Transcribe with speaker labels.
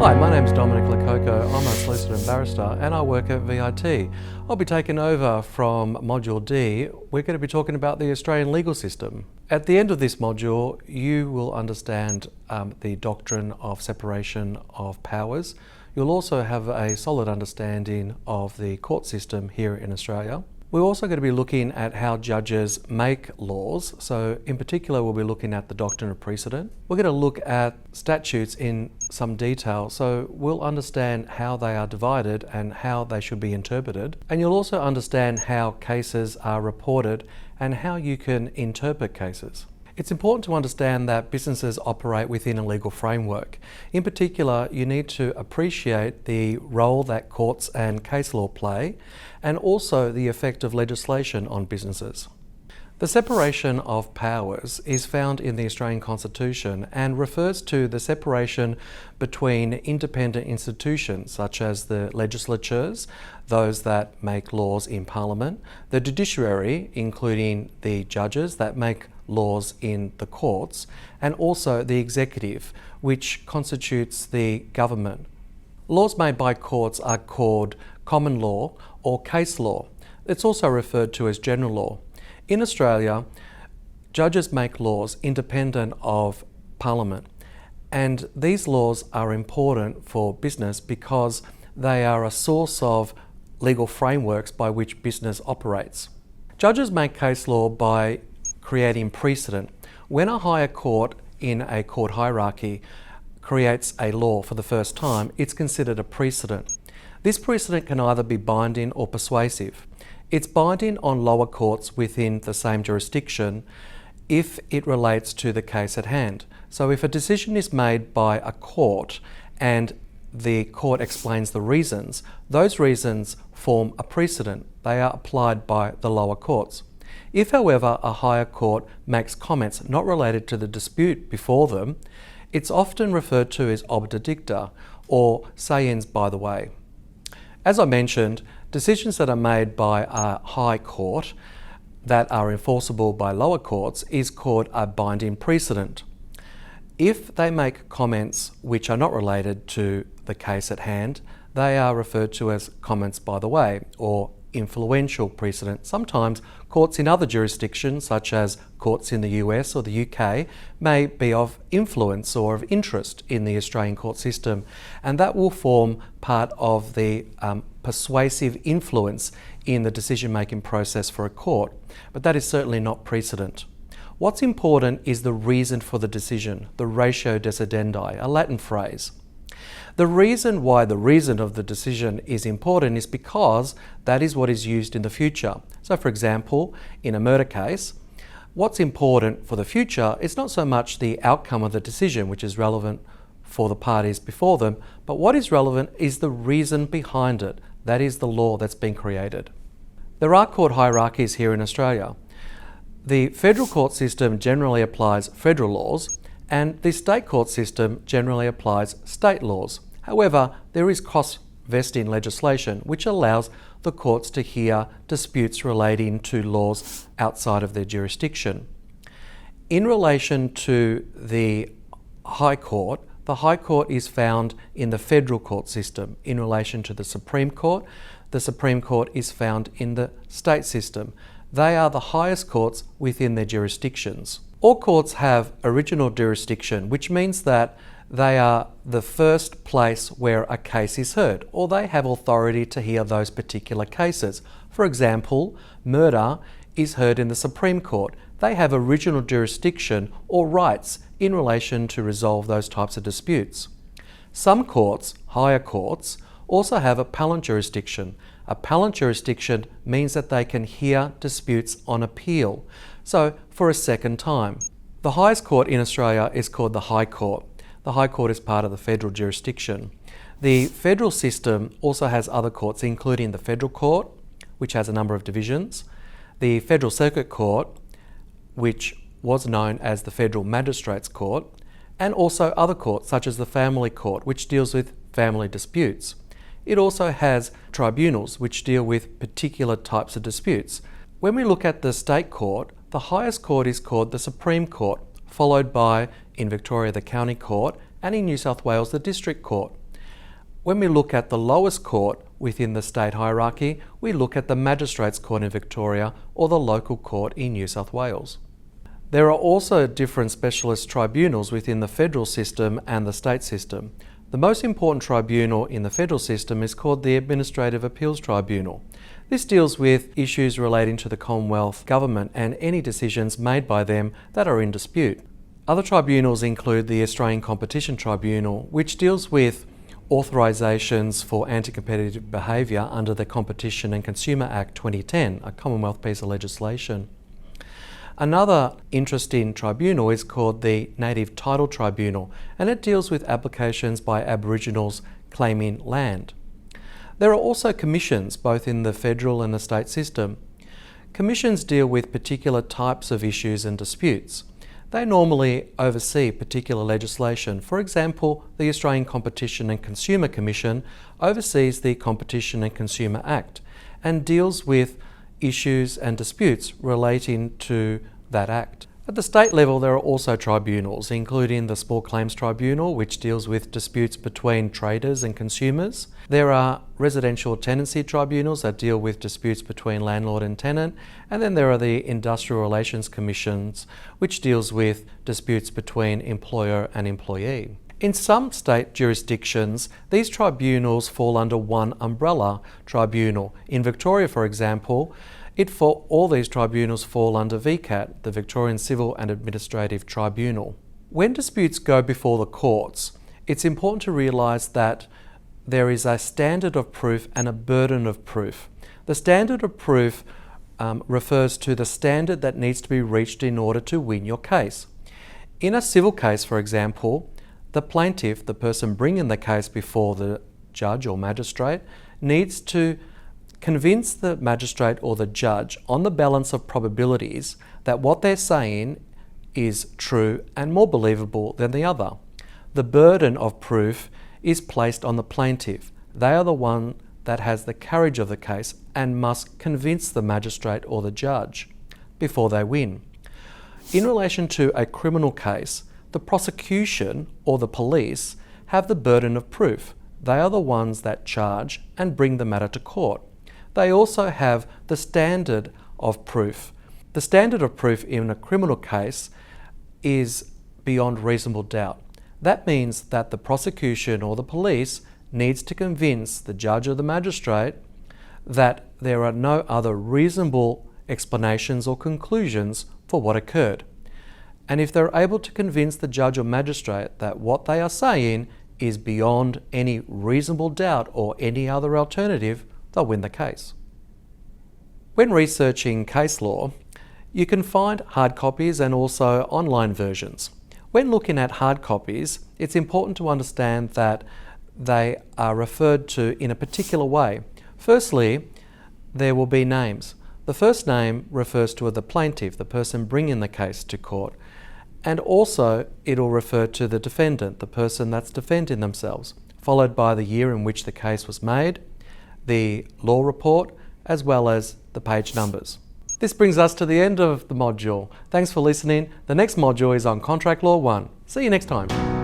Speaker 1: Hi, my name's Dominic Lococo. I'm a solicitor and barrister and I work at VIT. I'll be taking over from Module D. We're going to be talking about the Australian legal system. At the end of this module, you will understand the doctrine of separation of powers. You'll also have a solid understanding of the court system here in Australia. We're also going to be looking at how judges make laws. So in particular, we'll be looking at the doctrine of precedent. We're going to look at statutes in some detail. So we'll understand how they are divided and how they should be interpreted. And you'll also understand how cases are reported and how you can interpret cases. It's important to understand that businesses operate within a legal framework. In particular, you need to appreciate the role that courts and case law play, and also the effect of legislation on businesses. The separation of powers is found in the Australian Constitution and refers to the separation between independent institutions such as the legislatures, those that make laws in Parliament, the judiciary, including the judges that make laws in the courts, and also the executive, which constitutes the government. Laws made by courts are called common law or case law. It's also referred to as general law. In Australia, judges make laws independent of Parliament, and these laws are important for business because they are a source of legal frameworks by which business operates. Judges make case law by creating precedent. When a higher court in a court hierarchy creates a law for the first time, it's considered a precedent. This precedent can either be binding or persuasive. It's binding on lower courts within the same jurisdiction if it relates to the case at hand. So if a decision is made by a court and the court explains the reasons, those reasons form a precedent. They are applied by the lower courts. If, however, a higher court makes comments not related to the dispute before them, it's often referred to as obiter dicta, or say-ins by the way. As I mentioned, decisions that are made by a high court that are enforceable by lower courts is called a binding precedent. If they make comments which are not related to the case at hand, they are referred to as comments by the way, or influential precedent. Sometimes courts in other jurisdictions, such as courts in the US or the UK, may be of influence or of interest in the Australian court system, and that will form part of the persuasive influence in the decision-making process for a court. But that is certainly not precedent. What's important is the reason for the decision, the ratio decidendi, a Latin phrase. The reason why the reason of the decision is important is because that is what is used in the future. So for example, in a murder case, what's important for the future is not so much the outcome of the decision, which is relevant for the parties before them, but what is relevant is the reason behind it. That is the law that's been created. There are court hierarchies here in Australia. The federal court system generally applies federal laws, and the state court system generally applies state laws. However, there is cross-vesting legislation which allows the courts to hear disputes relating to laws outside of their jurisdiction. In relation to the High Court is found in the federal court system. In relation to the Supreme Court is found in the state system. They are the highest courts within their jurisdictions. All courts have original jurisdiction, which means that they are the first place where a case is heard, or they have authority to hear those particular cases. For example, murder is heard in the Supreme Court. They have original jurisdiction or rights in relation to resolve those types of disputes. Some courts, higher courts, also have appellant jurisdiction. Appellant jurisdiction means that they can hear disputes on appeal, so for a second time. The highest court in Australia is called the High Court. The High Court is part of the federal jurisdiction. The federal system also has other courts, including the Federal Court, which has a number of divisions, the Federal Circuit Court, which was known as the Federal Magistrates Court, and also other courts such as the Family Court, which deals with family disputes. It also has tribunals, which deal with particular types of disputes. When we look at the state court, the highest court is called the Supreme Court, followed by, in Victoria, the County Court, and in New South Wales, the District Court. When we look at the lowest court within the state hierarchy, we look at the Magistrates Court in Victoria or the local court in New South Wales. There are also different specialist tribunals within the federal system and the state system. The most important tribunal in the federal system is called the Administrative Appeals Tribunal. This deals with issues relating to the Commonwealth Government and any decisions made by them that are in dispute. Other tribunals include the Australian Competition Tribunal, which deals with authorisations for anti-competitive behaviour under the Competition and Consumer Act 2010, a Commonwealth piece of legislation. Another interesting tribunal is called the Native Title Tribunal, and it deals with applications by Aboriginals claiming land. There are also commissions, both in the federal and the state system. Commissions deal with particular types of issues and disputes. They normally oversee particular legislation. For example, the Australian Competition and Consumer Commission oversees the Competition and Consumer Act and deals with issues and disputes relating to that act. At the state level, there are also tribunals, including the Small Claims Tribunal, which deals with disputes between traders and consumers. There are residential tenancy tribunals that deal with disputes between landlord and tenant. And then there are the Industrial Relations Commissions, which deals with disputes between employer and employee. In some state jurisdictions, these tribunals fall under one umbrella tribunal. In Victoria, for example, all these tribunals fall under VCAT, the Victorian Civil and Administrative Tribunal. When disputes go before the courts, it's important to realise that there is a standard of proof and a burden of proof. The standard of proof refers to the standard that needs to be reached in order to win your case. In a civil case, for example, the plaintiff, the person bringing the case before the judge or magistrate, needs to convince the magistrate or the judge on the balance of probabilities that what they're saying is true and more believable than the other. The burden of proof is placed on the plaintiff. They are the one that has the carriage of the case and must convince the magistrate or the judge before they win. In relation to a criminal case, the prosecution or the police have the burden of proof. They are the ones that charge and bring the matter to court. They also have the standard of proof. The standard of proof in a criminal case is beyond reasonable doubt. That means that the prosecution or the police needs to convince the judge or the magistrate that there are no other reasonable explanations or conclusions for what occurred. And if they're able to convince the judge or magistrate that what they are saying is beyond any reasonable doubt or any other alternative, they'll win the case. When researching case law, you can find hard copies and also online versions. When looking at hard copies, it's important to understand that they are referred to in a particular way. Firstly, there will be names. The first name refers to the plaintiff, the person bringing the case to court. And also it'll refer to the defendant, the person that's defending themselves, followed by the year in which the case was made, the law report, as well as the page numbers. This brings us to the end of the module. Thanks for listening. The next module is on Contract Law 1. See you next time.